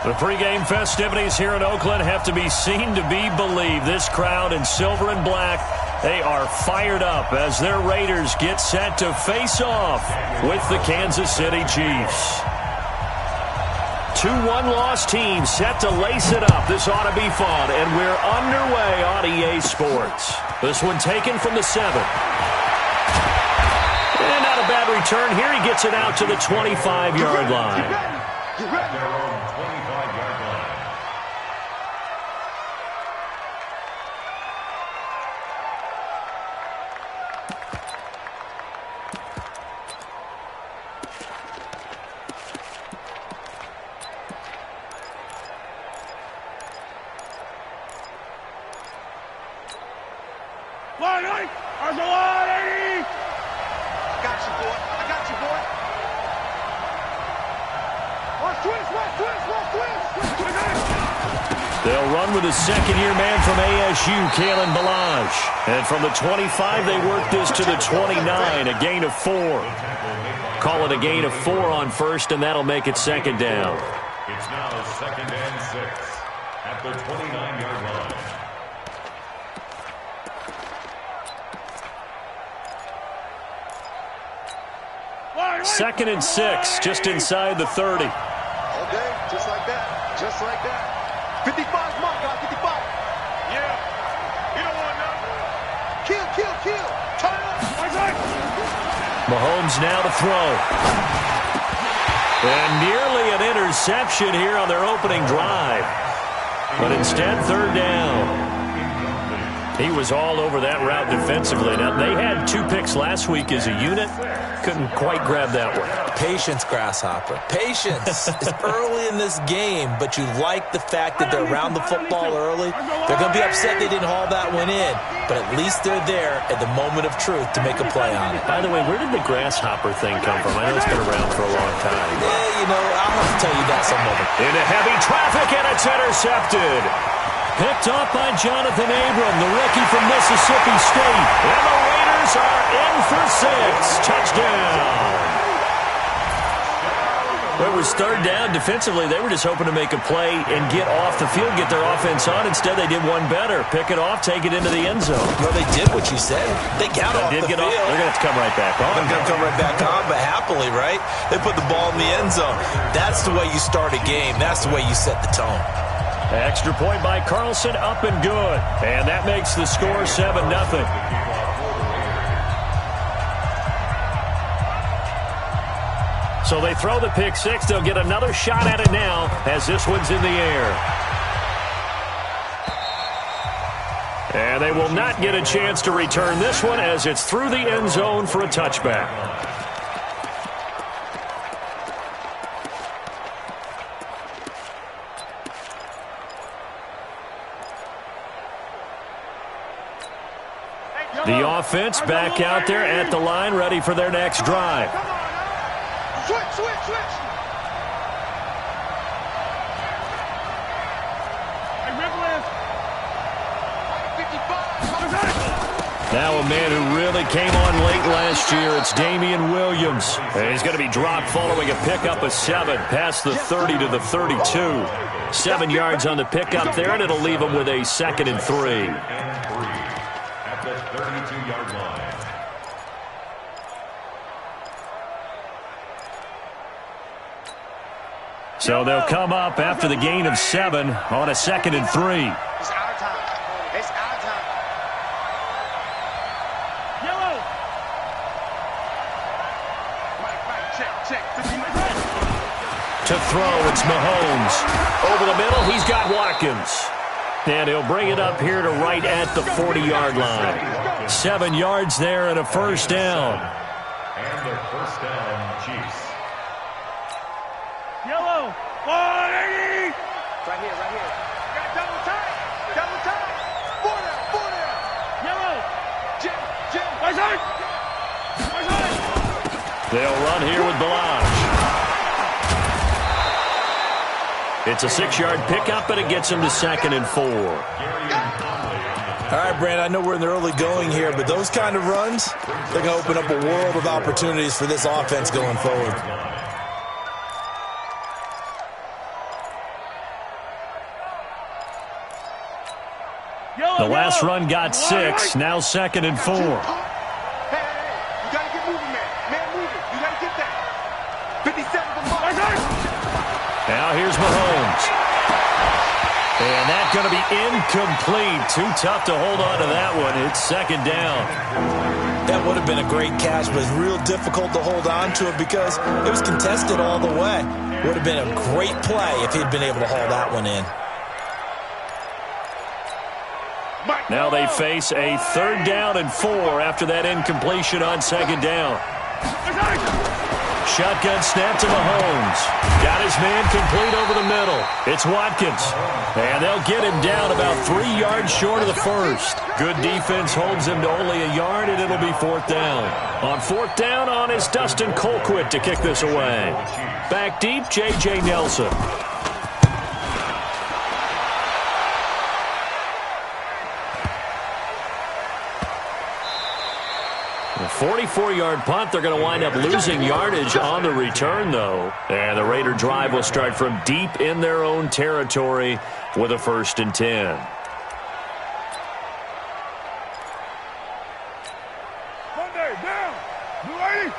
The pregame festivities here in Oakland have to be seen to be believed. This crowd in silver and black, they are fired up as their Raiders get set to face off with the Kansas City Chiefs. 2 one-loss teams set to lace it up. This ought to be fun, and we're underway on EA Sports. This one taken from the 7. And not a bad return here. He gets it out to the 25-yard line. They'll run with a second-year man from ASU, Kalen Ballage. And from the 25, they work this to the 29, a gain of 4. Call it a gain of 4 on first, and that'll make it second down. It's now 2nd and 6 at the 29-yard line. 2nd and 6, just inside the 30. All day, just like that, just like that. 55, come on, guys, 55. Yeah, you don't want nothing. Kill. Turn up. Mahomes now to throw. And nearly an interception here on their opening drive. But instead, 3rd down. He was all over that route defensively. Now, they had 2 picks last week as a unit. Couldn't quite grab that one. Patience, Grasshopper. Patience. It's early in this game, but you like the fact that they're around the football early. They're going to be upset they didn't haul that one in, but at least they're there at the moment of truth to make a play on it. By the way, where did the Grasshopper thing come from? I know it's been around for a long time. Yeah, I'll have to tell you that some other. Into heavy traffic, and it's intercepted. Picked off by Jonathan Abram, the rookie from Mississippi State. And the Raiders are in for 6. Touchdown. It was 3rd down. Defensively, they were just hoping to make a play and get off the field, get their offense on. Instead, they did one better. Pick it off, take it into the end zone. Well, they did what you said. They got off the field. They're going to have to come right back on. They're going to come right back on, but happily, right? They put the ball in the end zone. That's the way you start a game. That's the way you set the tone. Extra point by Carlson, up and good. And that makes the score 7-0. So they throw the pick 6. They'll get another shot at it now as this one's in the air. And they will not get a chance to return this one as it's through the end zone for a touchback. The offense back out there at the line, ready for their next drive. Switch. Now a man who really came on late last year, it's Damian Williams. And he's going to be dropped following a pickup of 7 past the 30 to the 32. 7 yards on the pickup there, and it'll leave him with a 2nd and 3. At the 32-yard line. So they'll come up after the gain of 7 on a 2nd and 3. It's our time. It's our time. Yellow. Check. To throw, it's Mahomes. Over the middle, he's got Watkins. And he'll bring it up here to right at the 40-yard line. 7 yards there and a 1st down. And the 1st down, Chiefs. Yellow. 180. Right here. Got double tight. Four down. Yellow. Jim. My side. They'll run here with Ballage. It's a 6-yard pickup, and it gets him to 2nd and 4. All right, Brand, I know we're in the early going here, but those kind of runs, they're going to open up a world of opportunities for this offense going forward. The last run got 6. Now 2nd and 4. Hey, you got to get moving, man. Man moving. You got to get that. 57 to mark. Now here's Mahomes. And that's going to be incomplete. Too tough to hold on to that one. It's 2nd down. That would have been a great catch, but it's real difficult to hold on to it because it was contested all the way. Would have been a great play if he'd been able to haul that one in. Now they face a 3rd down and 4 after that incompletion on 2nd down. Shotgun snap to Mahomes. Got his man complete over the middle. It's Watkins. And they'll get him down about 3 yards short of the first. Good defense holds him to only a yard, and it'll be 4th down. On 4th down on is Dustin Colquitt to kick this away. Back deep, J.J. Nelson. A 44-yard punt. They're going to wind up losing yardage on the return, though. And the Raider drive will start from deep in their own territory with a 1st and 10. Monday, down. You ready?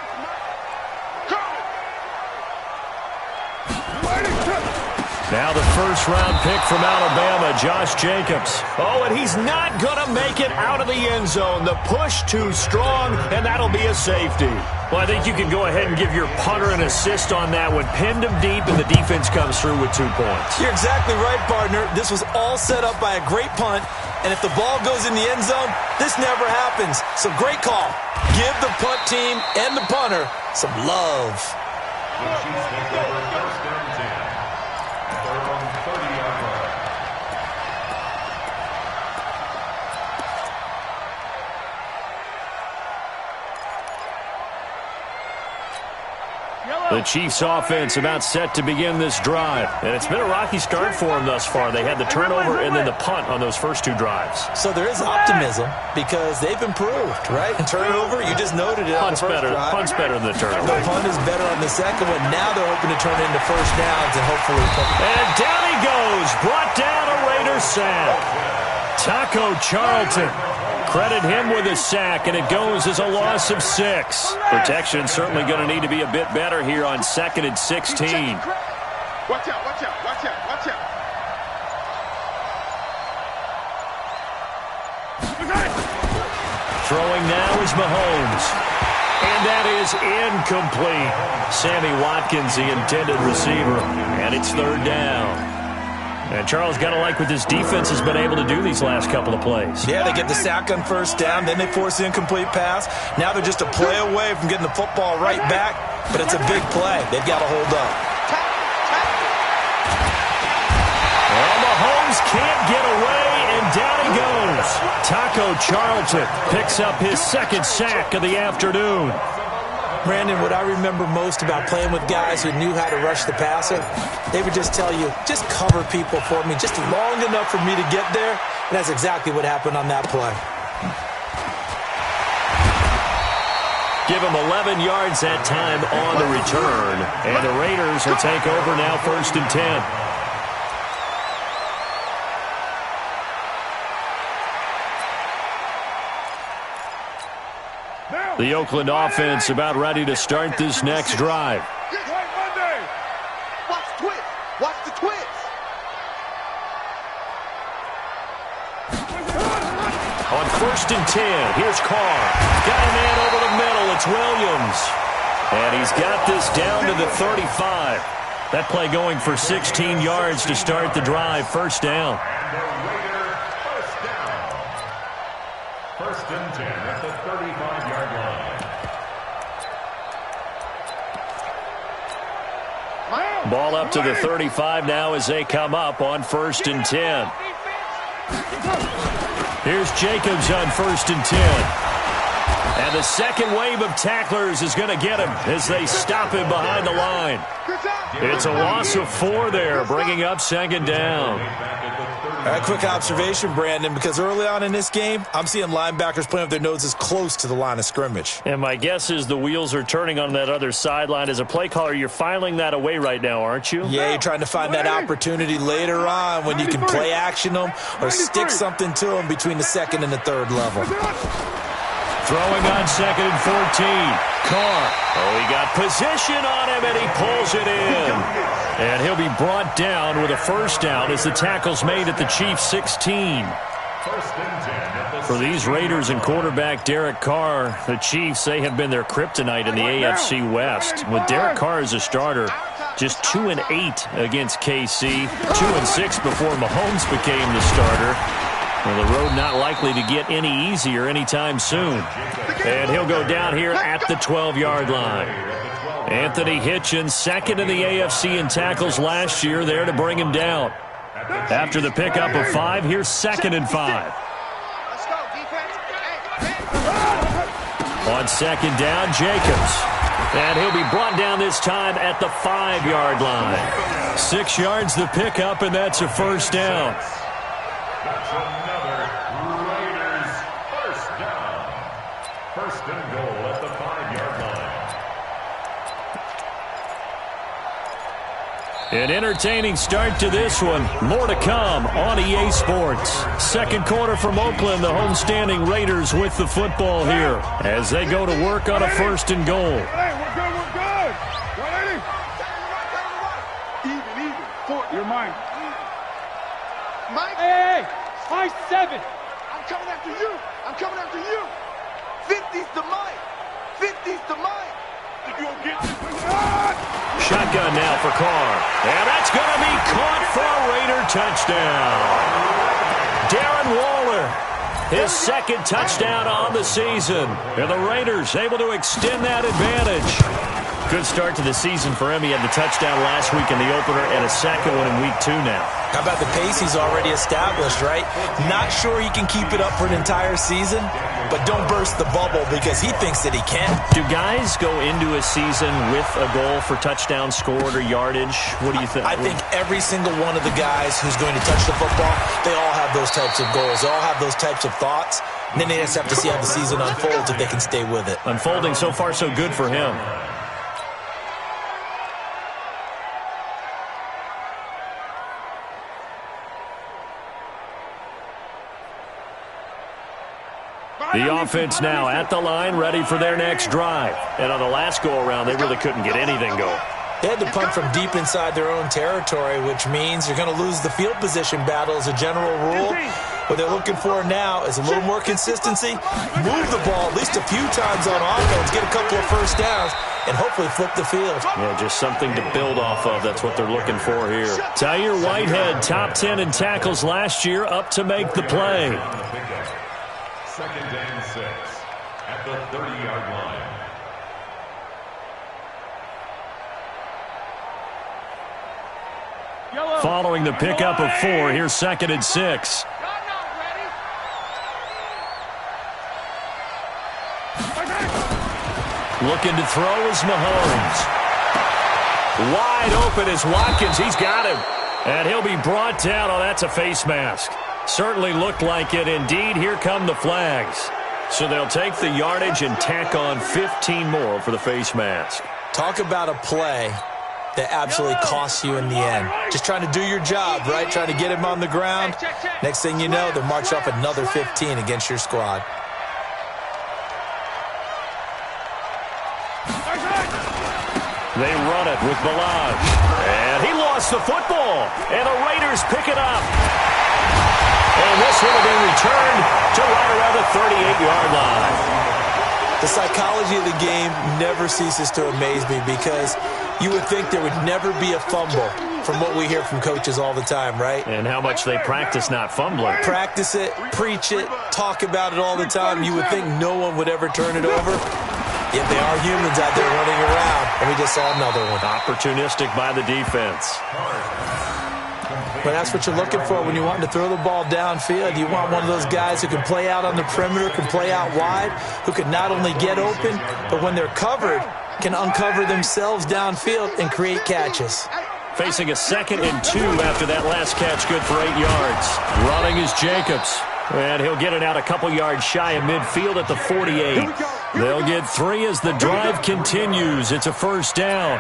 Now the 1st-round pick from Alabama, Josh Jacobs. Oh, and he's not going to make it out of the end zone. The push too strong, and that'll be a safety. Well, I think you can go ahead and give your punter an assist on that one. Pinned him deep, and the defense comes through with 2 points. You're exactly right, partner. This was all set up by a great punt, and if the ball goes in the end zone, this never happens. So great call. Give the punt team and the punter some love. The Chiefs take over 1st and 10. They're on 30-yard line. The Chiefs offense about set to begin this drive. And it's been a rocky start for them thus far. They had the turnover and then the punt on those first 2 drives. So there is optimism because they've improved, right? Turnover, you just noted it on the first drive. Punt's better than the turnover. The punt is better on the second one. Now they're hoping to turn into 1st downs and hopefully... And down he goes. Brought down a Raider sack. Taco Charlton. Credit him with a sack, and it goes as a loss of 6. Protection certainly going to need to be a bit better here on 2nd and 16. Watch out, watch out, watch out, watch out. Throwing now is Mahomes. And that is incomplete. Sammy Watkins, the intended receiver, and it's 3rd down. And Charles got to like what this defense has been able to do these last couple of plays. Yeah, they get the sack on 1st down, then they force the incomplete pass. Now they're just a play away from getting the football right back, but it's a big play. They've got to hold up. Well, Mahomes can't get away, and down he goes. Taco Charlton picks up his 2nd sack of the afternoon. Brandon, what I remember most about playing with guys who knew how to rush the passer, they would just tell you, just cover people for me, just long enough for me to get there. And that's exactly what happened on that play. Give him 11 yards that time on the return. And the Raiders will take over now 1st and 10. The Oakland offense about ready to start this next drive. Watch the twist. Watch the twist. On 1st and 10, here's Carr. Got a man over the middle. It's Williams. And he's got this down to the 35. That play going for 16 yards to start the drive. 1st down. And the Raider 1st down. 1st and 10 at the 35-yard line. Ball up to the 35 now as they come up on 1st and 10. Here's Jacobs on 1st and 10. And the second wave of tacklers is going to get him as they stop him behind the line. It's a loss of 4 there, bringing up second down. A quick observation, Brandon, because early on in this game, I'm seeing linebackers playing with their noses close to the line of scrimmage. And my guess is the wheels are turning on that other sideline. As a play caller, you're filing that away right now, aren't you? Yeah, you're trying to find that opportunity later on when you can play action them or stick something to them between the second and the third level. Throwing on second and 14. Carr. Oh, he got position on him, and he pulls it in. And he'll be brought down with a first down as the tackle's made at the Chiefs' 16. For these Raiders and quarterback Derek Carr, the Chiefs, they have been their kryptonite in the AFC West. With Derek Carr as a starter, just 2-8 against KC, 2-6 before Mahomes became the starter. Well, the road not likely to get any easier anytime soon. And he'll go down here at the 12-yard line. Anthony Hitchens, second in the AFC in tackles last year, there to bring him down. After the pickup of 5, here's second and 5. On second down, Jacobs. And he'll be brought down this time at the 5-yard line. 6 yards the pickup, and that's a first down. That's another Raiders first down. First and goal at the 5-yard line. An entertaining start to this one. More to come on EA Sports. Second quarter from Oakland, the homestanding Raiders with the football here as they go to work on a first and goal. Hey, we're good, we're good. 180. Even. You're mine. Mike? Hey, 5-7. I'm coming after you. 50's the Mike. 50's the Mike. If you don't get this, Shotgun now for Carr. And that's going to be caught for a Raider touchdown. Darren Waller, his second touchdown on the season. And the Raiders able to extend that advantage. Good start to the season for him. He had the touchdown last week in the opener and a second one in week 2 now. How about the pace he's already established, right? Not sure he can keep it up for an entire season, but don't burst the bubble because he thinks that he can. Do guys go into a season with a goal for touchdown scored or yardage? What do you think? I think every single one of the guys who's going to touch the football, they all have those types of goals. They all have those types of thoughts. And then they just have to see how the season unfolds if they can stay with it. Unfolding so far so good for him. The offense now at the line, ready for their next drive. And on the last go-around, they really couldn't get anything going. They had to punt from deep inside their own territory, which means you're going to lose the field position battle as a general rule. What they're looking for now is a little more consistency, move the ball at least a few times on offense, get a couple of first downs, and hopefully flip the field. Yeah, just something to build off of. That's what they're looking for here. Tyre Whitehead, top 10 in tackles last year, up to make the play. Second and 6 at the 30-yard line. Following the pickup of 4, here's second and 6. Looking to throw is Mahomes. Wide open is Watkins. He's got him. And he'll be brought down. Oh, that's a face mask. Certainly looked like it. Indeed, here come the flags. So they'll take the yardage and tack on 15 more for the face mask. Talk about a play that absolutely costs you in the end. Just trying to do your job, right? Trying to get him on the ground. Next thing you know, they'll march off another 15 against your squad. They run it with Ballage. And he lost the football. And the Raiders pick it up. And this one will be returned to right around the 38-yard line. The psychology of the game never ceases to amaze me because you would think there would never be a fumble from what we hear from coaches all the time, right? And how much they practice not fumbling. Practice it, preach it, talk about it all the time. You would think no one would ever turn it over. Yet they are humans out there running around, and we just saw another one. Opportunistic by the defense. Well, that's what you're looking for when you want to throw the ball downfield. You want one of those guys who can play out on the perimeter, can play out wide, who can not only get open, but when they're covered, can uncover themselves downfield and create catches. Facing a 2nd and 2 after that last catch, good for 8 yards. Running is Jacobs. And he'll get it out a couple yards shy of midfield at the 48. They'll get 3 as the drive continues. It's a first down.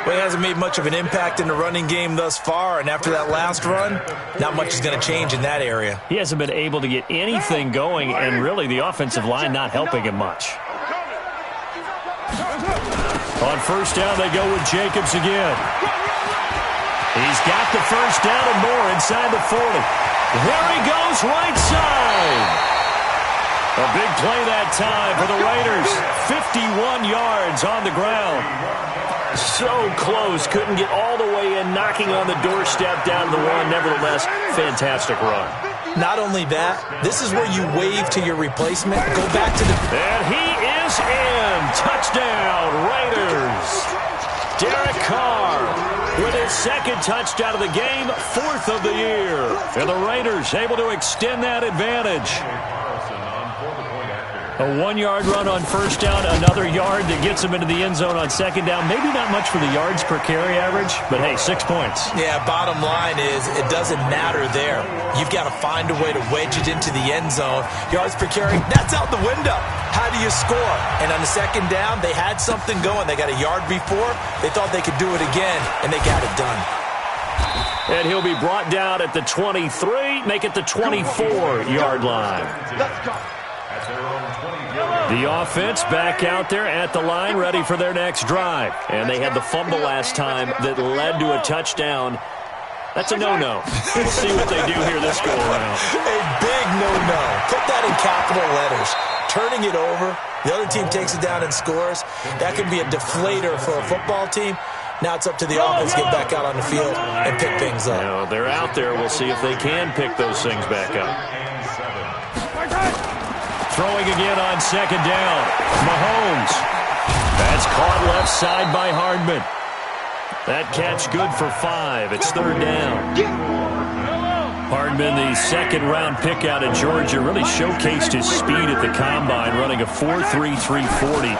Well, he hasn't made much of an impact in the running game thus far, and after that last run, not much is going to change in that area. He hasn't been able to get anything going, and really the offensive line not helping him much. On first down, they go with Jacobs again. He's got the first down and more inside the 40. There he goes, right side. A big play that time for the Raiders. 51 yards on the ground. So close, couldn't get all the way in, knocking on the doorstep down to the 1. Nevertheless, fantastic run. Not only that, this is where you wave to your replacement. Go back to the... And he is in. Touchdown, Raiders. Derek Carr with his 2nd touchdown of the game, 4th of the year. And the Raiders able to extend that advantage. A 1-yard run on first down, another yard that gets him into the end zone on 2nd down. Maybe not much for the yards per carry average, but hey, 6 points. Yeah, bottom line is it doesn't matter there. You've got to find a way to wedge it into the end zone. Yards per carry, that's out the window. How do you score? And on the 2nd down, they had something going. They got a yard before. They thought they could do it again, and they got it done. And he'll be brought down at the 23, make it the 24-yard line. Let's go. The offense back out there at the line, ready for their next drive. And they had the fumble last time that led to a touchdown. That's a no-no. We'll see what they do here this go-around. A big no-no. Put that in capital letters. Turning it over, the other team takes it down and scores. That could be a deflator for a football team. Now it's up to the offense to get back out on the field and pick things up. No, they're out there. We'll see if they can pick those things back up. Throwing again on 2nd down. Mahomes. That's caught left side by Hardman. That catch good for 5. It's 3rd down. Hardman, the 2nd-round pick out of Georgia, really showcased his speed at the combine, running a 4.33 40.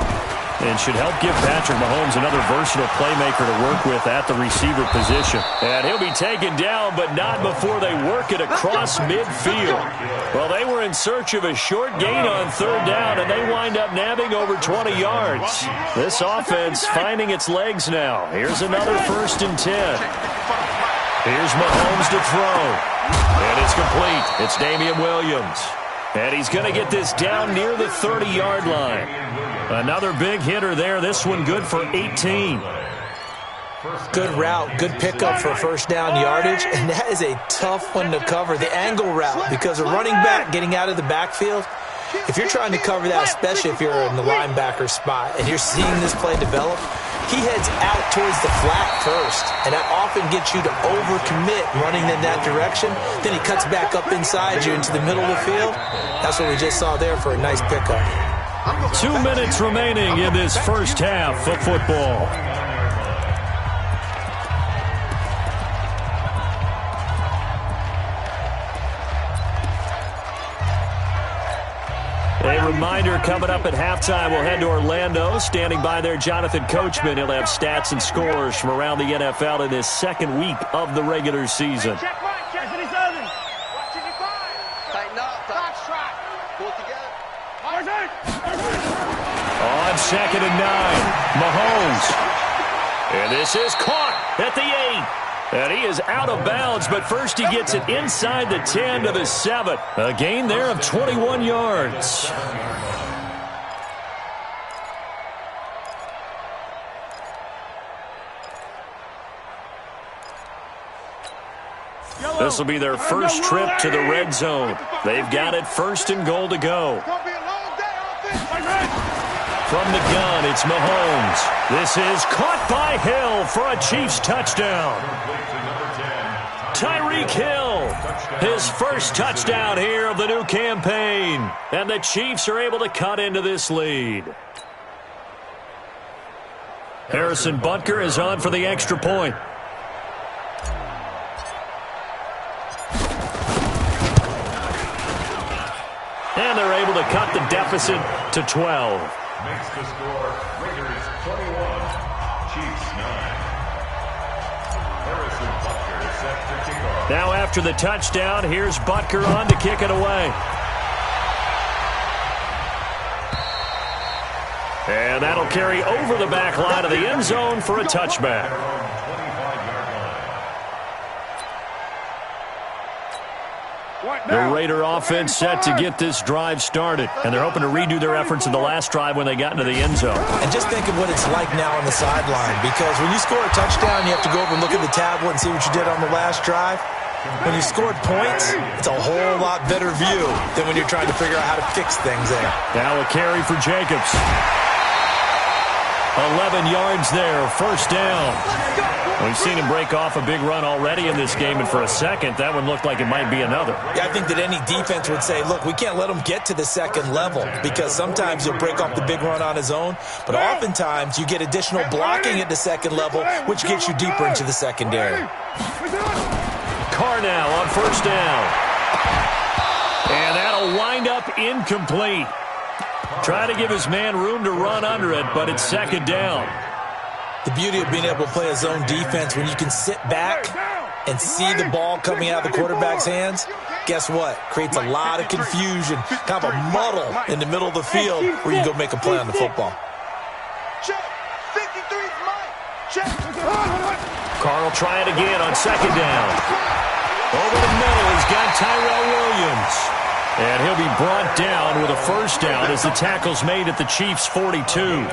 And should help give Patrick Mahomes another versatile playmaker to work with at the receiver position. And he'll be taken down, but not before they work it across midfield. Well, they were in search of a short gain on 3rd down, and they wind up nabbing over 20 yards. This offense finding its legs now. Here's another 1st and 10. Here's Mahomes to throw. And it's complete. It's Damian Williams. And he's going to get this down near the 30-yard line. Another big hitter there. This one good for 18. Good route, good pickup for first down yardage, and that is a tough one to cover. The angle route, because a running back getting out of the backfield, if you're trying to cover that, especially if you're in the linebacker spot and you're seeing this play develop, he heads out towards the flat first, and that often gets you to overcommit running in that direction. Then he cuts back up inside you into the middle of the field. That's what we just saw there for a nice pickup. 2 minutes remaining in this first half of football. A reminder coming up at halftime, we'll head to Orlando. Standing by there, Jonathan Coachman. He'll have stats and scores from around the NFL in this 2nd week of the regular season. On 2nd and 9, Mahomes. And this is caught at the 8. And he is out of bounds, but first he gets it inside the 10 to the 7. A gain there of 21 yards. This will be their first trip to the red zone. They've got it 1st and goal to go. From the gun, it's Mahomes. This is caught by Hill for a Chiefs touchdown. Tyreek Hill, his first touchdown here of the new campaign. And the Chiefs are able to cut into this lead. Harrison Butker is on for the extra point. And they're able to cut the deficit to 12. Makes the score Raiders 21, Chiefs 9. Harrison Butker set to kick off. Now after the touchdown, here's Butker on to kick it away. And that'll carry over the back line of the end zone for a touchback. The Raider offense set to get this drive started, and they're hoping to redo their efforts in the last drive when they got into the end zone. And just think of what it's like now on the sideline, because when you score a touchdown, you have to go over and look at the tablet and see what you did on the last drive. When you scored points, it's a whole lot better view than when you're trying to figure out how to fix things there. Now a carry for Jacobs. 11 yards there, first down. We've seen him break off a big run already in this game, and for a second, that one looked like it might be another. Yeah, I think that any defense would say, look, we can't let him get to the second level, because sometimes he'll break off the big run on his own, but oftentimes you get additional blocking at the second level, which gets you deeper into the secondary. Carr now on first down. And that'll wind up incomplete. Try to give his man room to run under it, but it's second down. The beauty of being able to play a zone defense when you can sit back and see the ball coming out of the quarterback's hands, guess what? Creates a lot of confusion, kind of a muddle in the middle of the field where you can go make a play on the football. Carr will try it again on second down. Over the middle, he's got Tyrell Williams. And he'll be brought down with a first down as the tackle's made at the Chiefs' 42.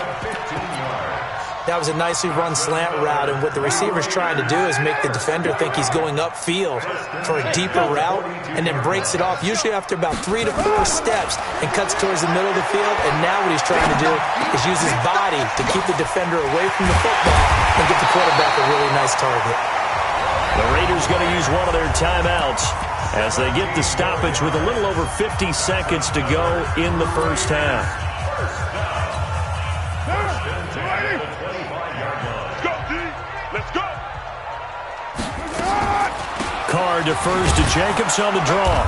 That was a nicely run slant route, and what the receiver's trying to do is make the defender think he's going upfield for a deeper route and then breaks it off, usually after about 3 to 4 steps, and cuts towards the middle of the field. And now what he's trying to do is use his body to keep the defender away from the football and get the quarterback a really nice target. The Raiders going to use one of their timeouts as they get the stoppage with a little over 50 seconds to go in the first half. Let's go. Carr defers to Jacobs on the draw.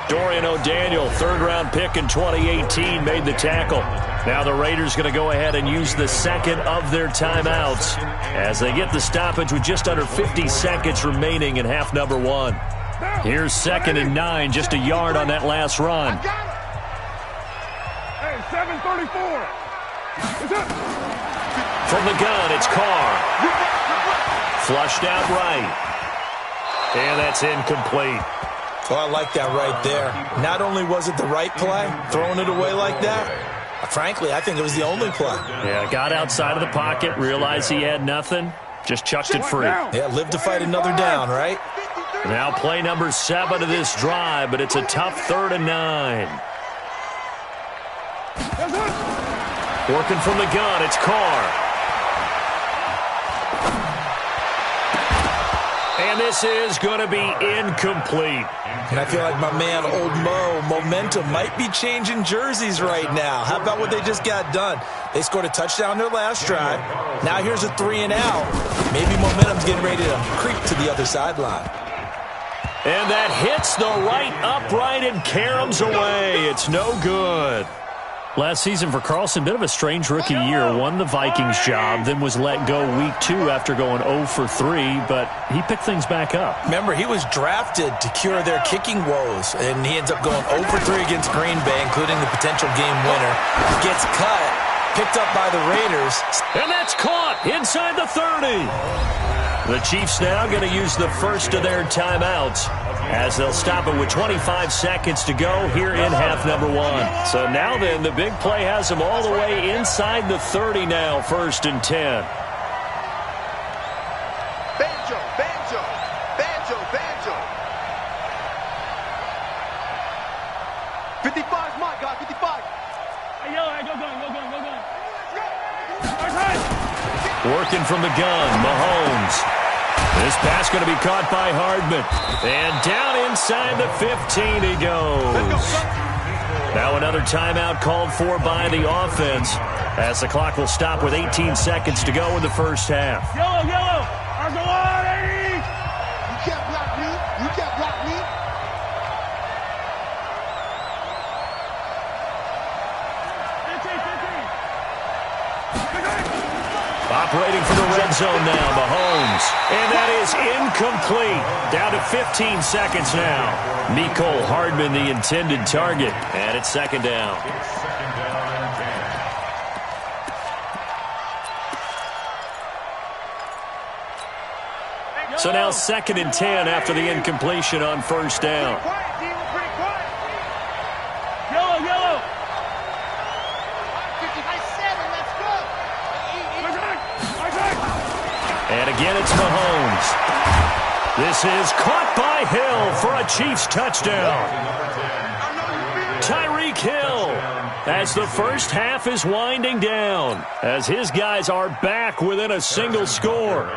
Dorian O'Daniel, third-round pick in 2018, made the tackle. Now the Raiders going to go ahead and use the second of their timeouts as they get the stoppage with just under 50 seconds remaining in half number one. Here's 2nd and 9, just a yard on that last run. Hey, 7:34. From the gun, it's Carr. Flushed out right. And that's incomplete. Oh, I like that right there. Not only was it the right play, throwing it away like that, frankly, I think it was the only play. Yeah, got outside of the pocket, realized he had nothing, just chucked it free. Yeah, live to fight another down, right? Now play number 7 of this drive, but it's a tough 3rd and 9. Working from the gun, it's Carr. And this is going to be incomplete. And I feel like my man, Old Mo, momentum might be changing jerseys right now. How about what they just got done? They scored a touchdown their last drive. Now here's a 3-and-out. Maybe momentum's getting ready to creep to the other sideline. And that hits the right upright and caroms away. It's no good. Last season for Carlson, bit of a strange rookie year. Won the Vikings job, then was let go week 2 after going 0 for 3, but he picked things back up. Remember, he was drafted to cure their kicking woes, and he ends up going 0 for 3 against Green Bay, including the potential game winner. Gets cut, picked up by the Raiders. And that's caught inside the 30. The Chiefs now going to use the first of their timeouts as they'll stop it with 25 seconds to go here in half number one. So now then, the big play has them all the way inside the 30 now, 1st and 10. Banjo, banjo, banjo, banjo. 55's my guy, 55. Hey, yo, go gun. Working from the gun, Mahomes. This pass going to be caught by Hardman. And down inside the 15 he goes. Now another timeout called for by the offense as the clock will stop with 18 seconds to go in the first half. Yellow. You can't block me. zone now, Mahomes. And that is incomplete. Down to 15 seconds now. Mecole Hardman, the intended target. And it's second down. So now 2nd and 10 after the incompletion on first down. Yellow. And again, it's Mahomes. This is caught by Hill for a Chiefs touchdown. Tyreek Hill, as the first half is winding down, as his guys are back within a single score.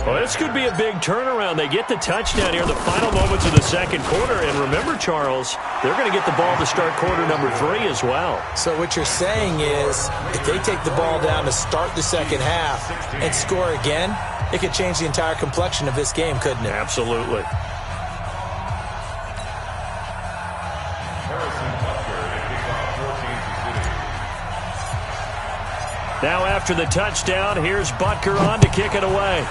Well, this could be a big turnaround. They get the touchdown here in the final moments of the second quarter. And remember, Charles, they're going to get the ball to start quarter number 3 as well. So what you're saying is if they take the ball down to start the second half and score again, it could change the entire complexion of this game, couldn't it? Absolutely. Now after the touchdown, here's Butker on to kick it away.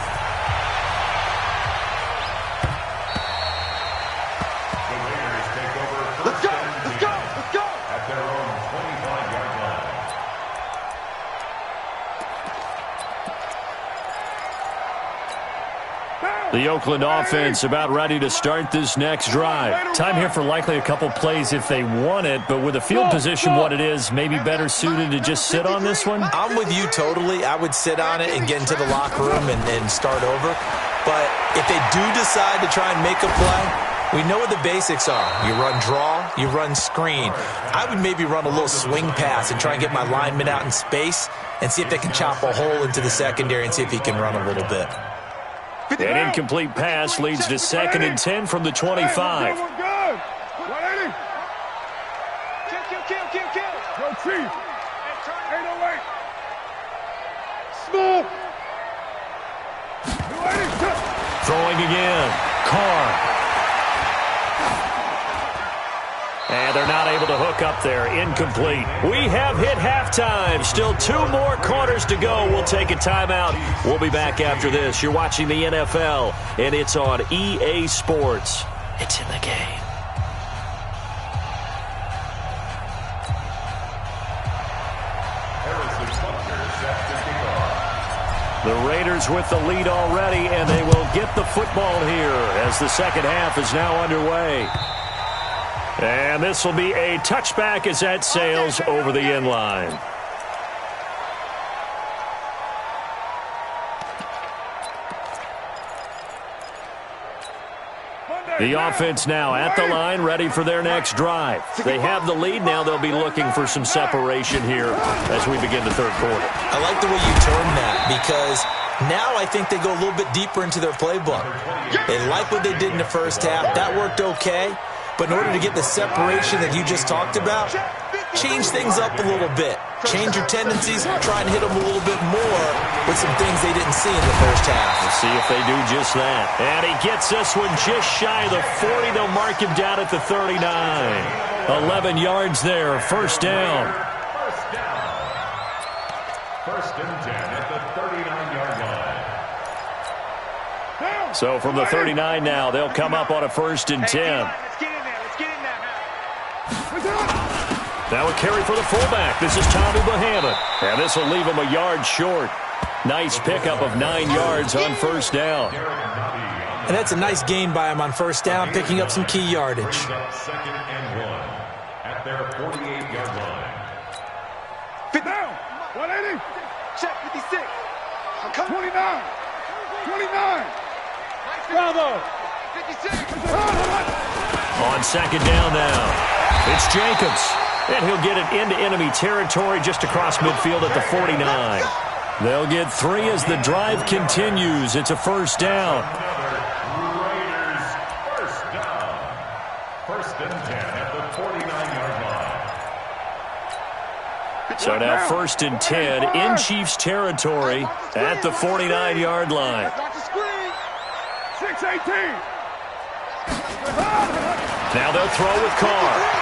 The Oakland offense about ready to start this next drive. Time here for likely a couple plays if they want it, but with the field position what it is, maybe better suited to just sit on this one? I'm with you totally. I would sit on it and get into the locker room and start over. But if they do decide to try and make a play, we know what the basics are. You run draw, you run screen. I would maybe run a little swing pass and try and get my lineman out in space and see if they can chop a hole into the secondary and see if he can run a little bit. An incomplete pass leads to 2nd and 10 from the 25. Kill. Go Chief. 808. Small. Throwing again. Carr. And they're not able to hook up there. Incomplete. We have hit halftime. Still 2 more quarters to go. We'll take a timeout. We'll be back after this. You're watching the NFL, and it's on EA Sports. It's in the game. The Raiders with the lead already, and they will get the football here as the second half is now underway. And this will be a touchback as that sails over the end line. The offense now at the line, ready for their next drive. They have the lead. Now they'll be looking for some separation here as we begin the third quarter. I like the way you term that because now I think they go a little bit deeper into their playbook. They like what they did in the first half. That worked okay. But in order to get the separation that you just talked about, change things up a little bit. Change your tendencies, try and hit them a little bit more with some things they didn't see in the first half. We'll see if they do just that. And he gets this one just shy of the 40. They'll mark him down at the 39. 11 yards there, first down. First and 10 at the 39-yard line. So from the 39 now, they'll come up on a 1st and 10. Now a carry for the fullback. This is Tommy Bahama. And this will leave him a yard short. Nice pickup of 9 yards on first down. And that's a nice gain by him on first down, picking up some key yardage. 2nd and 1 at their 48-yard line. Fit down. 180. Check 56. I'm coming. 29. 29. Bravo. 56. On second down now. It's Jacobs. And he'll get it into enemy territory just across midfield at the 49. They'll get 3 as the drive continues. It's a first down. Raiders first down. 1st and 10 at the 49-yard line. So now 1st and 10 in Chiefs territory at the 49-yard line. 6-18. Now they'll throw with Carr.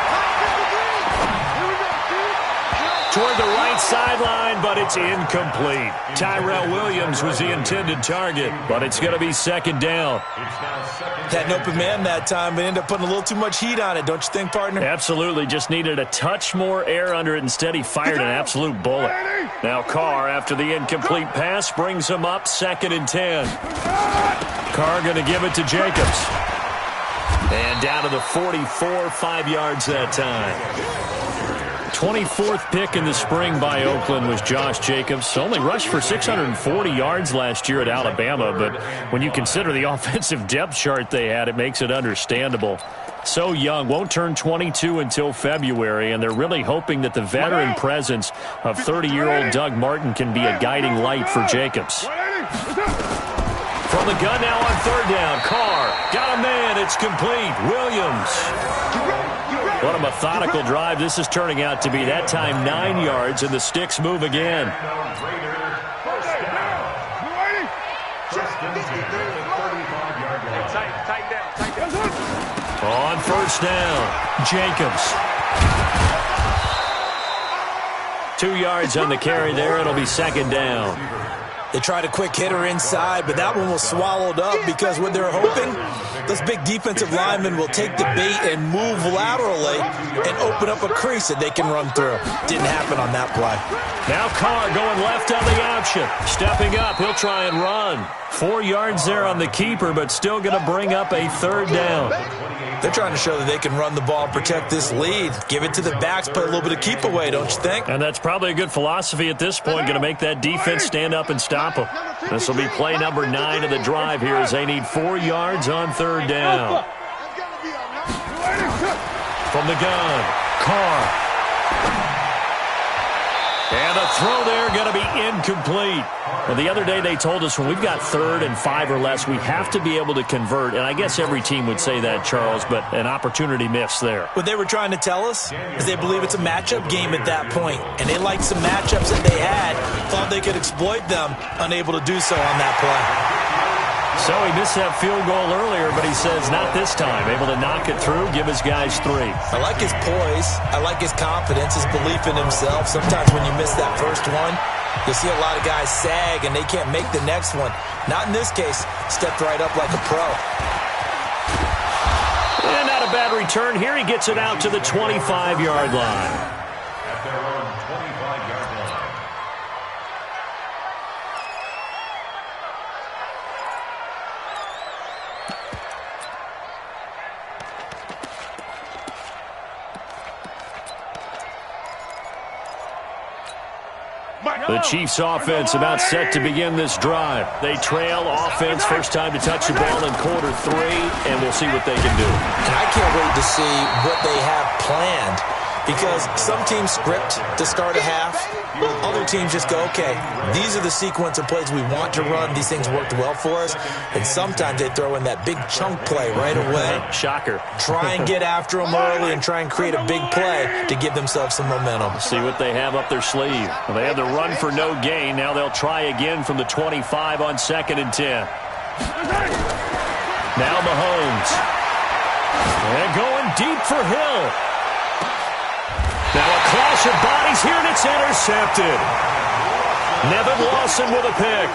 Toward the right sideline, but it's incomplete. Tyrell Williams was the intended target, but it's going to be second down. Had an open man that time, but ended up putting a little too much heat on it, don't you think, partner? Absolutely. Just needed a touch more air under it. Instead, he fired an absolute bullet. Now Carr, after the incomplete pass, brings him up 2nd and 10. Carr going to give it to Jacobs. And down to the 44, 5 yards that time. 24th pick in the spring by Oakland was Josh Jacobs. Only rushed for 640 yards last year at Alabama, but when you consider the offensive depth chart they had, it makes it understandable. So young, won't turn 22 until February, and they're really hoping that the veteran presence of 30-year-old Doug Martin can be a guiding light for Jacobs. From the gun now on 3rd down. Carr got a man. It's complete. Williams. What a methodical drive this is turning out to be. That time 9 yards, and the sticks move again. On 1st down, Jacobs. 2 yards on the carry there. It'll be 2nd down. They tried a quick hitter inside, but that one was swallowed up because what they're hoping, those big defensive linemen will take the bait and move laterally and open up a crease that they can run through. Didn't happen on that play. Now Carr going left on the option. Stepping up, he'll try and run. 4 yards there on the keeper, but still going to bring up a 3rd down. They're trying to show that they can run the ball and protect this lead. Give it to the backs, play a little bit of keep away, don't you think? And that's probably a good philosophy at this point. Going to make that defense stand up and stop them. This will be play number 9 of the drive here as they need 4 yards on 3rd down. From the gun, Carr. And a throw there going to be incomplete. Well, the other day they told us when we've got 3rd and 5 or less, we have to be able to convert. And I guess every team would say that, Charles, but an opportunity missed there. What they were trying to tell us is they believe it's a matchup game at that point. And they liked some matchups that they had, thought they could exploit them, unable to do so on that play. So he missed that field goal earlier, but he says not this time. Able to knock it through, give his guys 3. I like his poise. I like his confidence, his belief in himself. Sometimes when you miss that first one, you'll see a lot of guys sag and they can't make the next one. Not in this case. Stepped right up like a pro. And not a bad return. Here he gets it out to the 25-yard line. At their own 25-yard line. The Chiefs offense about set to begin this drive. They trail offense, first time to touch the ball in quarter 3, and we'll see what they can do. And I can't wait to see what they have planned, because some teams script to start a half. Other teams just go, okay, these are the sequence of plays we want to run. These things worked well for us. And sometimes they throw in that big chunk play right away. Shocker. Try and get after them early and try and create a big play to give themselves some momentum. See what they have up their sleeve. Well, they had the run for no gain. Now they'll try again from the 25 on 2nd and 10. Now Mahomes. And going deep for Hill. Now a clash of bodies here, and it's intercepted. Nevin Lawson with a pick.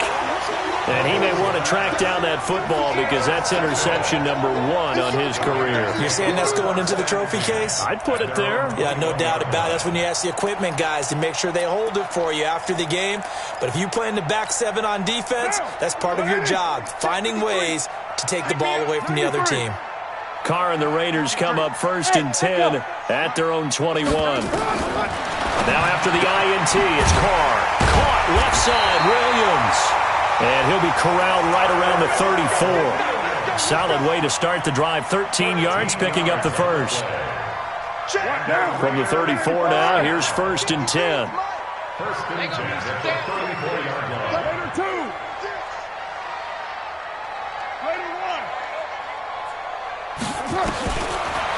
And he may want to track down that football because that's interception number 1 on his career. You're saying that's going into the trophy case? I'd put it there. Yeah, no doubt about it. That's when you ask the equipment guys to make sure they hold it for you after the game. But if you play in the back 7 on defense, that's part of your job, finding ways to take the ball away from the other team. Carr and the Raiders come up 1st and 10 at their own 21. Now after the INT, it's Carr. Caught left side, Williams. And he'll be corralled right around the 34. Solid way to start the drive. 13 yards, picking up the first. From the 34 now, here's 1st and 10. 1st and 10 at the 34-yard line.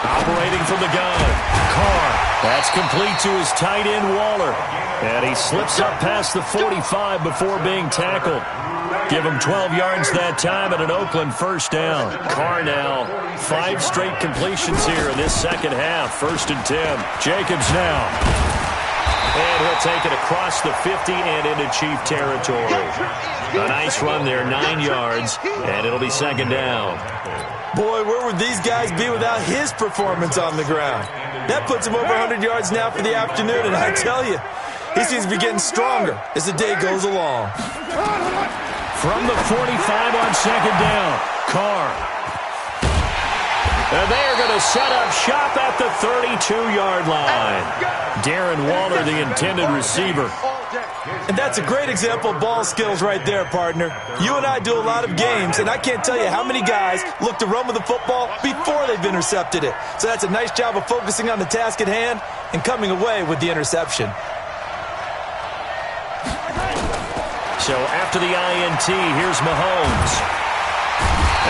Operating from the gun, Carr. That's complete to his tight end, Waller. And he slips up past the 45 before being tackled. Give him 12 yards that time and an Oakland 1st down. Carr now, 5 straight completions here in this second half. 1st and 10. Jacobs now. And he'll take it across the 50 and into Chief territory. A nice run there, 9 yards, and it'll be second down. Boy, where would these guys be without his performance on the ground? That puts him over 100 yards now for the afternoon, and I tell you, he seems to be getting stronger as the day goes along. From the 45 on second down, Carr. And they are going to set up shop at the 32-yard line. Darren Waller, the intended receiver. And that's a great example of ball skills right there, partner. You and I do a lot of games, and I can't tell you how many guys look to run with the football before they've intercepted it. So that's a nice job of focusing on the task at hand and coming away with the interception. So after the INT, here's Mahomes.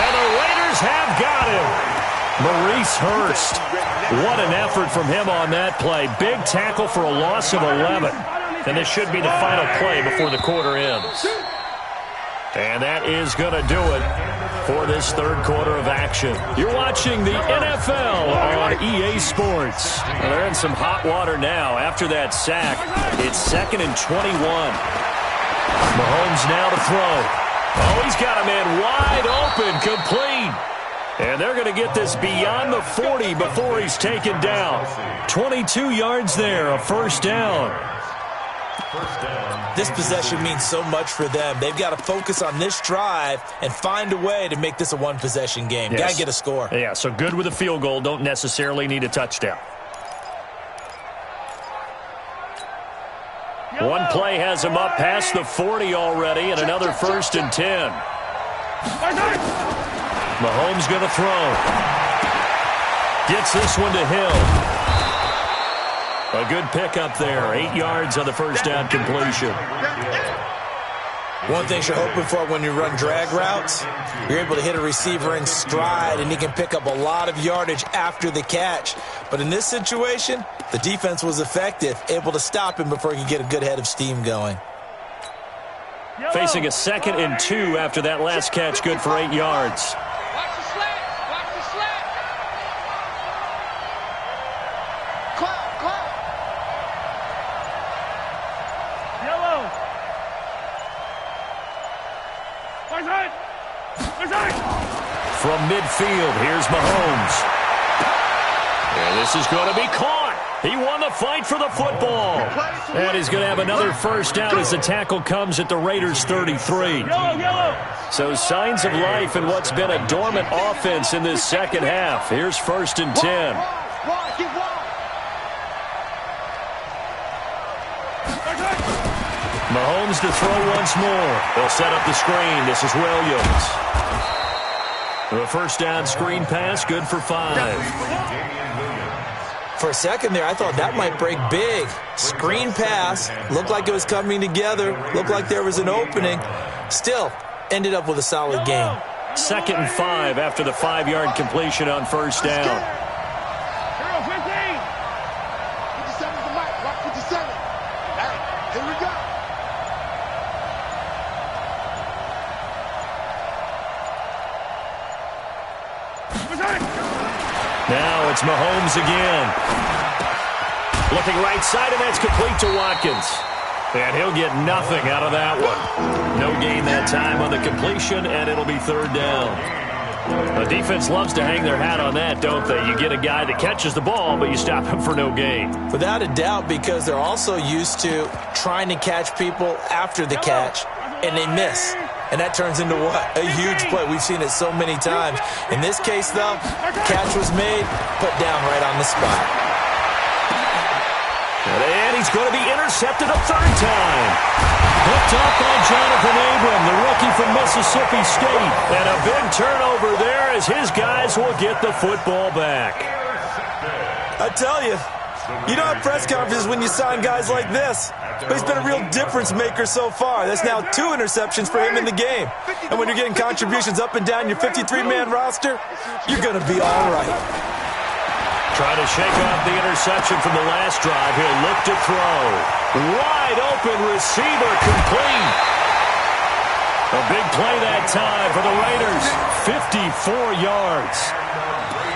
And the Raiders have got him. Maurice Hurst. What an effort from him on that play. Big tackle for a loss of 11. And this should be the final play before the quarter ends. And that is going to do it for this third quarter of action. You're watching the NFL on EA Sports. Well, they're in some hot water now. After that sack, it's 2nd and 21. Mahomes now to throw. Oh, he's got a man wide open, complete. And they're going to get this beyond the 40 before he's taken down. 22 yards there, a first down. This possession means so much for them. They've got to focus on this drive and find a way to make this a one-possession game. Yes. Got to get a score. Yeah, so good with a field goal. Don't necessarily need a touchdown. One play has him up past the 40 already, and another 1st and 10. Mahomes going to throw. Gets this one to Hill. A good pickup there. 8 yards on the first down completion. One thing you're hoping for when you run drag routes, you're able to hit a receiver in stride, and he can pick up a lot of yardage after the catch. But in this situation, the defense was effective, able to stop him before he could get a good head of steam going. Facing a 2nd and 2 after that last catch, good for 8 yards. From midfield, here's Mahomes. And this is going to be caught. He won the fight for the football. And he's going to have another first down as the tackle comes at the Raiders' 33. So signs of life in what's been a dormant offense in this second half. Here's 1st and 10. Mahomes to throw once more. They'll set up the screen. This is Williams. The first down screen pass, good for 5. For a second there, I thought that might break big. Screen pass, looked like it was coming together, looked like there was an opening. Still, ended up with a solid game. 2nd and 5 after the 5-yard completion on first down. Now it's Mahomes again. Looking right side, and that's complete to Watkins. And he'll get nothing out of that one. No gain that time on the completion, and it'll be 3rd down. The defense loves to hang their hat on that, don't they? You get a guy that catches the ball, but you stop him for no gain. Without a doubt, because they're also used to trying to catch people after the catch, and they miss. And that turns into what? A huge play. We've seen it so many times. In this case, though, catch was made, put down right on the spot. And he's going to be intercepted a 3rd time. Hooked up by Jonathan Abram, the rookie from Mississippi State. And a big turnover there as his guys will get the football back. I tell you, you don't have press conferences when you sign guys like this. But he's been a real difference maker so far. That's now 2 interceptions for him in the game. And when you're getting contributions up and down your 53-man roster, you're going to be all right. Try to shake off the interception from the last drive. He'll look to throw. Wide open receiver, complete. A big play that time for the Raiders. 54 yards.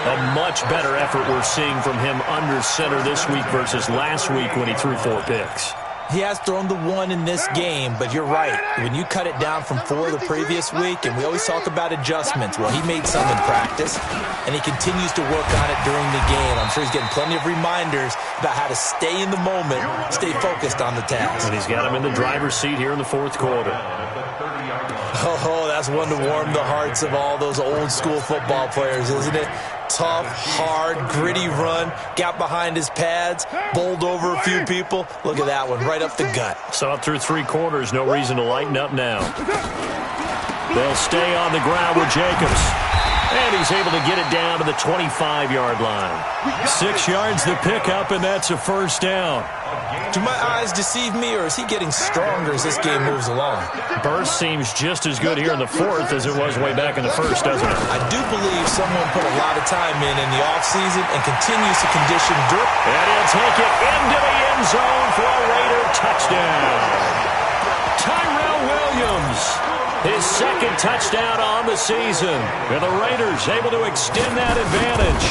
A much better effort we're seeing from him under center this week versus last week when he threw 4 picks. He has thrown the 1 in this game, but you're right. When you cut it down from 4 the previous week, and we always talk about adjustments, well, he made some in practice, and he continues to work on it during the game. I'm sure he's getting plenty of reminders about how to stay in the moment, stay focused on the task. And he's got him in the driver's seat here in the 4th quarter. Oh, that's one to warm the hearts of all those old-school football players, isn't it? Tough, hard, gritty run, got behind his pads, bowled over a few people. Look at that one, right up the gut. So up through 3 quarters, no reason to lighten up now. They'll stay on the ground with Jacobs. And he's able to get it down to the 25-yard line. 6 yards the pickup, and that's a first down. Do my eyes deceive me, or is he getting stronger as this game moves along? Burst seems just as good here in the 4th as it was way back in the 1st, doesn't it? I do believe someone put a lot of time in the offseason and continues to condition Dirk. And he'll take it into the end zone for a Raider touchdown. Tyrell Williams, his 2nd touchdown on the season. And the Raiders able to extend that advantage.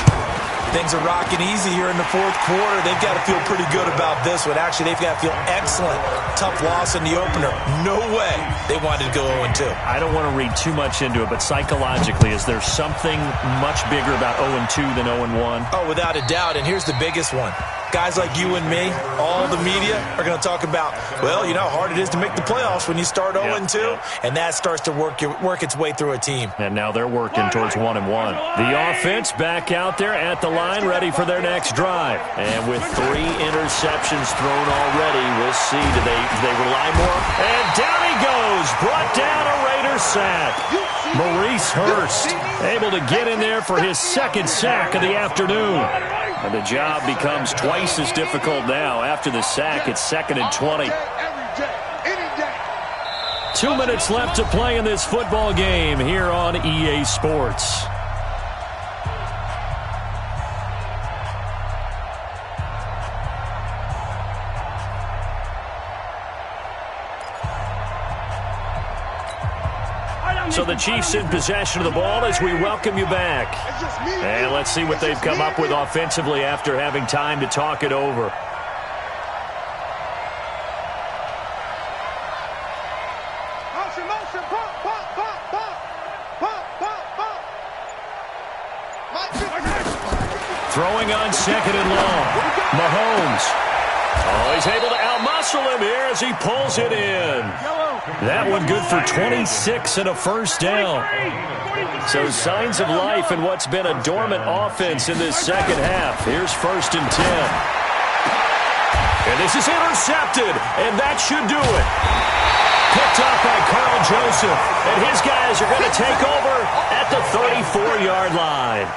Things are rocking easy here in the 4th quarter. They've got to feel pretty good about this one. Actually, they've got to feel excellent. Tough loss in the opener. No way they wanted to go 0-2. I don't want to read too much into it, but psychologically, is there something much bigger about 0-2 than 0-1? Oh, without a doubt, and here's the biggest one. Guys like you and me, all the media, are going to talk about, well, you know how hard it is to make the playoffs when you start 0-2, and that starts to work its way through a team. And now they're working towards 1-1. The offense back out there at the line, ready for their next drive. And with 3 interceptions thrown already, we'll see, do they rely more? And down he goes, brought down a Raider sack. Maurice Hurst able to get in there for his 2nd sack of the afternoon. And the job becomes twice as difficult now. After the sack, it's 2nd and 20. 2 minutes left to play in this football game here on EA Sports. So the Chiefs in possession of the ball as we welcome you back. And let's see what they've come up with offensively after having time to talk it over. Throwing on 2nd and long. Mahomes. Oh, he's able to outmuscle him here as he pulls it in. That one good for 26 and a first down. So signs of life in what's been a dormant offense in this 2nd half. Here's 1st and 10. And this is intercepted, and that should do it. Picked up by Carl Joseph, and his guys are going to take over at the 34-yard line.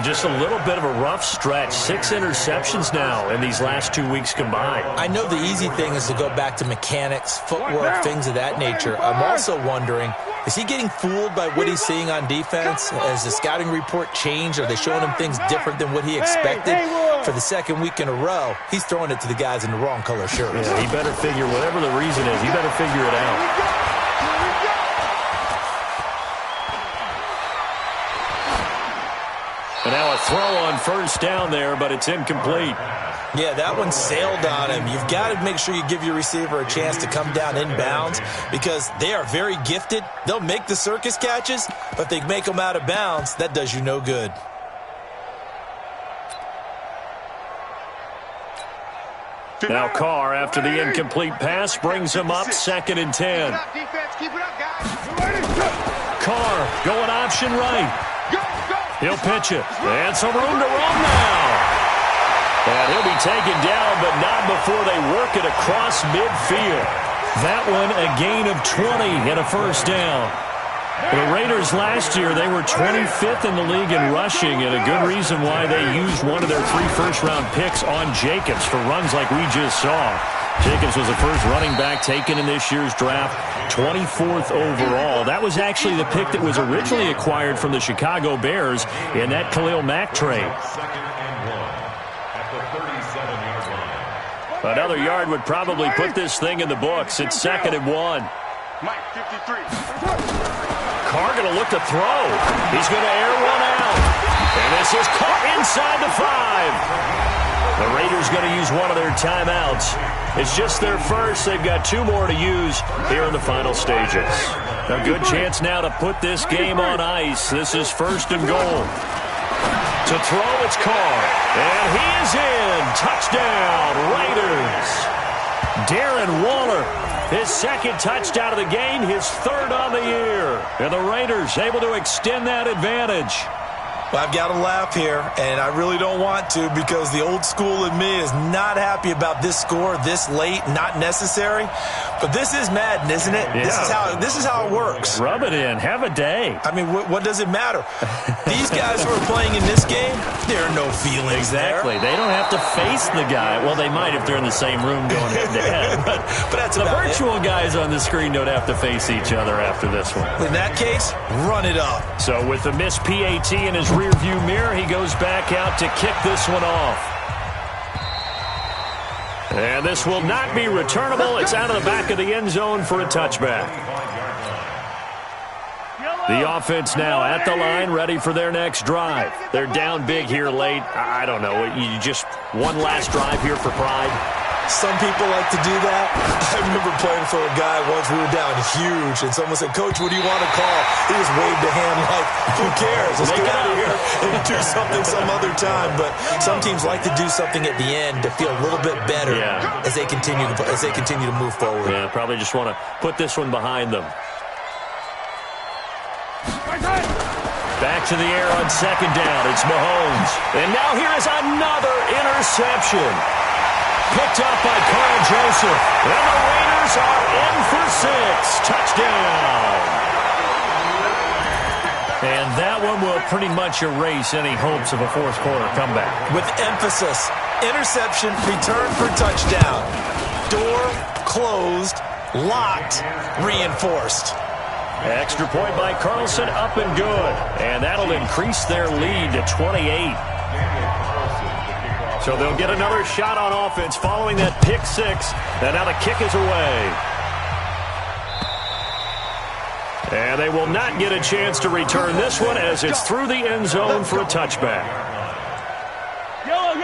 Just a little bit of a rough stretch. 6 interceptions now in these last 2 weeks combined. I know the easy thing is to go back to mechanics, footwork, things of that nature. I'm also wondering, is he getting fooled by what he's seeing on defense? Has the scouting report changed? Are they showing him things different than what he expected? For the 2nd week in a row, he's throwing it to the guys in the wrong color shirts. Yeah, he better figure, whatever the reason is, he better figure it out. And now a throw on 1st down there, but it's incomplete. Yeah, that one sailed on him. You've got to make sure you give your receiver a chance to come down inbounds because they are very gifted. They'll make the circus catches, but if they make them out of bounds, that does you no good. Now Carr, after the incomplete pass, brings him up 2nd and 10. Carr going option right. He'll pitch it. And some room to run now. And he'll be taken down, but not before they work it across midfield. That one a gain of 20 and a first down. The Raiders last year, they were 25th in the league in rushing, and a good reason why they used one of their 3 first-round picks on Jacobs for runs like we just saw. Jacobs was the first running back taken in this year's draft, 24th overall. That was actually the pick that was originally acquired from the Chicago Bears in that Khalil Mack trade. Another yard would probably put this thing in the books. It's 2nd and 1. Carr going to look to throw. He's going to air one out. And this This is caught inside the 5. The Raiders going to use one of their timeouts. It's just their first. They've got 2 more to use here in the final stages. A good chance now to put this game on ice. This is 1st and goal. To throw, it's Carr. And he is in. Touchdown, Raiders. Darren Waller, his 2nd touchdown of the game, his 3rd on the year. And the Raiders able to extend that advantage. Well, I've got to laugh here, and I really don't want to because the old school in me is not happy about this score this late, not necessary. But this is Madden, isn't it? Yeah. This is how it works. Rub it in. Have a day. I mean, what does it matter? These guys who are playing in this game, there are no feelings Exactly. there. They don't have to face the guy. Well, they might if they're in the same room going head-to-head. But that's the about virtual guys on the screen don't have to face each other after this one. In that case, run it up. So with the missed PAT in his rearview mirror, he goes back out to kick this one off. And this will not be returnable. It's out of the back of the end zone for a touchback. The offense now at the line, ready for their next drive. They're down big here late. I don't know. You just one last drive here for pride. Some people like to do that. I remember playing for a guy once. We were down huge, and someone said, "Coach, what do you want to call?" He just waved a hand like, "Who cares? Let's get out of here and do something some other time." But some teams like to do something at the end to feel a little bit better as they continue to move forward. Yeah, probably just want to put this one behind them. Back to the air on 2nd down. It's Mahomes. And now here is another interception. Picked up by Carl Joseph. And the Raiders are in for 6. Touchdown. And that one will pretty much erase any hopes of a 4th quarter comeback. With emphasis, interception, return for touchdown. Door closed, locked, reinforced. Extra point by Carlson, up and good. And that'll increase their lead to 28. So they'll get another shot on offense following that pick 6. And now the kick is away. And they will not get a chance to return this one as it's through the end zone for a touchback.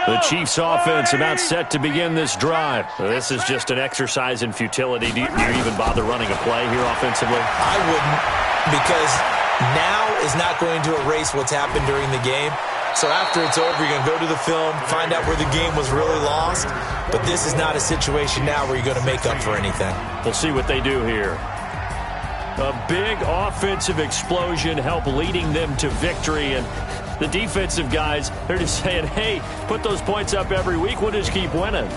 The Chiefs offense about set to begin this drive. This is just an exercise in futility. Do you even bother running a play here offensively? I wouldn't, because now is not going to erase what's happened during the game. So after it's over, you're going to go to the film, find out where the game was really lost. But this is not a situation now where you're going to make up for anything. We'll see what they do here. A big offensive explosion help leading them to victory. And the defensive guys, they're just saying, hey, put those points up every week. We'll just keep winning.